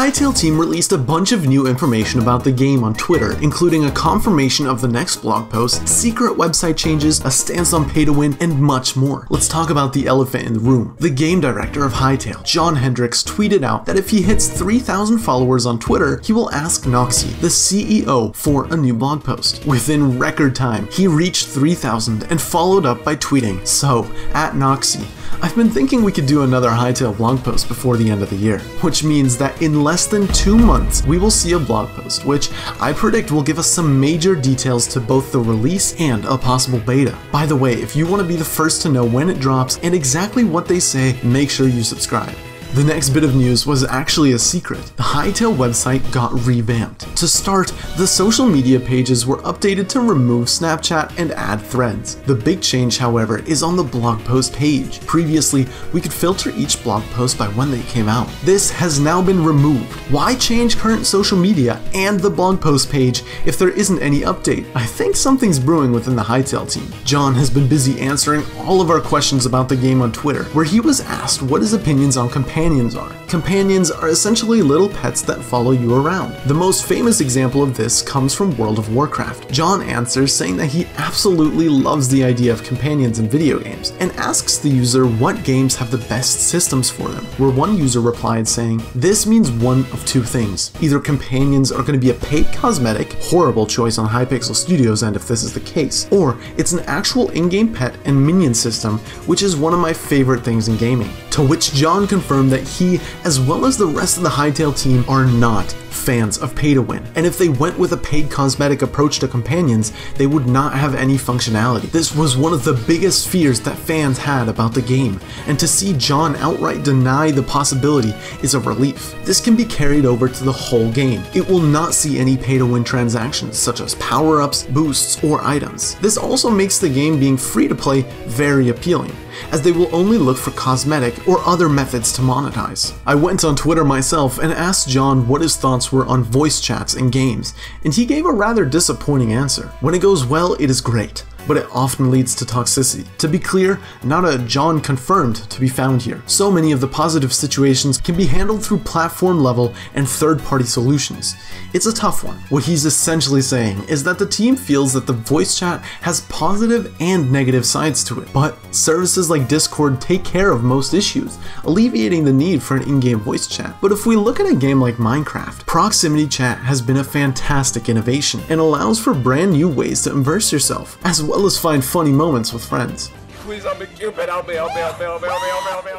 Hytale team released a bunch of new information about the game on Twitter, including a confirmation of the next blog post, secret website changes, a stance on pay to win, and much more. Let's talk about the elephant in the room. The game director of Hytale, John Hendricks, tweeted out that if he hits 3,000 followers on Twitter, he will ask Noxie, the CEO, for a new blog post. Within record time, he reached 3,000 and followed up by tweeting, "So, at Noxie, I've been thinking we could do another Hytale blog post before the end of the year," which means that in less than 2 months, we will see a blog post, which I predict will give us some major details to both the release and a possible beta. By the way, if you want to be the first to know when it drops and exactly what they say, make sure you subscribe. The next bit of news was actually a secret. The Hytale website got revamped. To start, the social media pages were updated to remove Snapchat and add threads. The big change, however, is on the blog post page. Previously, we could filter each blog post by when they came out. This has now been removed. Why change current social media and the blog post page if there isn't any update? I think something's brewing within the Hytale team. John has been busy answering all of our questions about the game on Twitter, where he was asked what his opinions on companions are. Companions are essentially little pets that follow you around. The most famous example of this comes from World of Warcraft. John answers saying that he absolutely loves the idea of companions in video games, and asks the user what games have the best systems for them, where one user replied saying, "This means one of two things. Either companions are going to be a paid cosmetic, horrible choice on Hypixel Studios end if this is the case, or it's an actual in-game pet and minion system, which is one of my favorite things in gaming." To which John confirmed that he, as well as the rest of the Hytale team, are not fans of pay to win, and if they went with a paid cosmetic approach to companions, they would not have any functionality. This was one of the biggest fears that fans had about the game, and to see John outright deny the possibility is a relief. This can be carried over to the whole game. It will not see any pay to win transactions such as power-ups, boosts, or items. This also makes the game being free to play very appealing, as they will only look for cosmetic or other methods to monetize. I went on Twitter myself and asked John what his thoughts were on voice chats in games, and he gave a rather disappointing answer. When it goes well, it is great, but it often leads to toxicity. To be clear, not a John confirmed to be found here. So many of the positive situations can be handled through platform level and third-party solutions. It's a tough one. What he's essentially saying is that the team feels that the voice chat has positive and negative sides to it, but services like Discord take care of most issues, alleviating the need for an in-game voice chat. But if we look at a game like Minecraft, proximity chat has been a fantastic innovation and allows for brand new ways to immerse yourself, as well as find funny moments with friends. Please, I'm a Cupid, help me.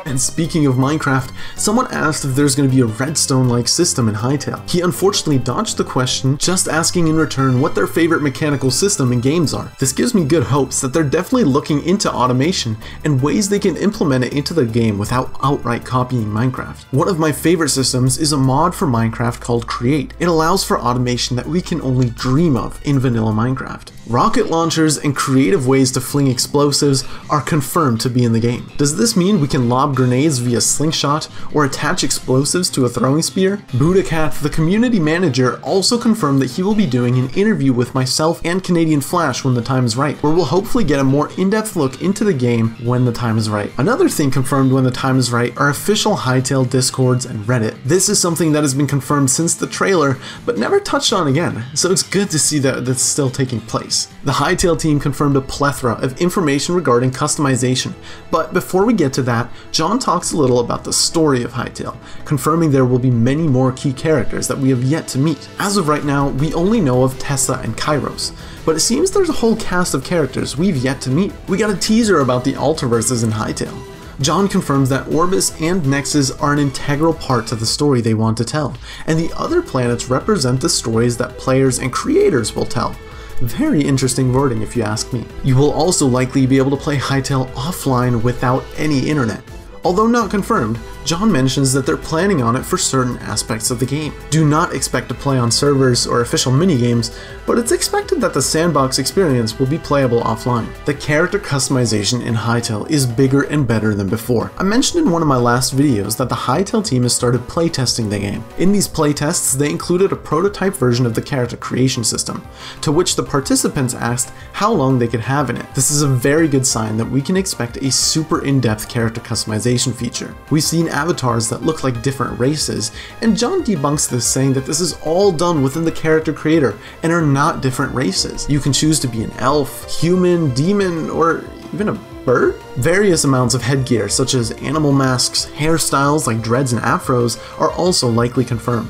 And speaking of Minecraft, someone asked if there's going to be a redstone-like system in Hytale. He unfortunately dodged the question, just asking in return what their favorite mechanical system in games are. This gives me good hopes that they're definitely looking into automation and ways they can implement it into their game without outright copying Minecraft. One of my favorite systems is a mod for Minecraft called Create. It allows for automation that we can only dream of in vanilla Minecraft. Rocket launchers and creative ways to fling explosives are confirmed to be in the game. Does this mean we can lob grenades via slingshot or attach explosives to a throwing spear? Budacat, the community manager, also confirmed that he will be doing an interview with myself and Canadian Flash when the time is right, where we'll hopefully get a more in-depth look into the game when the time is right. Another thing confirmed when the time is right are official Hytale Discords and Reddit. This is something that has been confirmed since the trailer, but never touched on again, so it's good to see that that's still taking place. The Hytale team confirmed a plethora of information regarding customization, but before we get to that, John talks a little about the story of Hytale, confirming there will be many more key characters that we have yet to meet. As of right now, we only know of Tessa and Kairos, but it seems there's a whole cast of characters we've yet to meet. We got a teaser about the Altaverses in Hytale. John confirms that Orbis and Nexus are an integral part to the story they want to tell, and the other planets represent the stories that players and creators will tell. Very interesting wording if you ask me. You will also likely be able to play Hytale offline without any internet. Although not confirmed, John mentions that they're planning on it for certain aspects of the game. Do not expect to play on servers or official minigames, but it's expected that the sandbox experience will be playable offline. The character customization in Hytale is bigger and better than before. I mentioned in one of my last videos that the Hytale team has started playtesting the game. In these playtests, they included a prototype version of the character creation system, to which the participants asked how long they could have in it. This is a very good sign that we can expect a super in-depth character customization customization feature. We've seen avatars that look like different races, and John debunks this, saying that this is all done within the character creator and are not different races. You can choose to be an elf, human, demon, or even a bird? Various amounts of headgear such as animal masks, hairstyles like dreads and afros are also likely confirmed.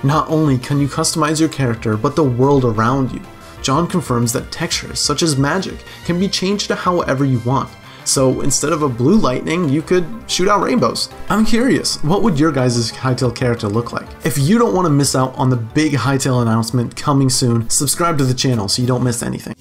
Not only can you customize your character, but the world around you. John confirms that textures such as magic can be changed to however you want. So instead of a blue lightning, you could shoot out rainbows. I'm curious, what would your guys' Hytale character look like? If you don't want to miss out on the big Hytale announcement coming soon, subscribe to the channel so you don't miss anything.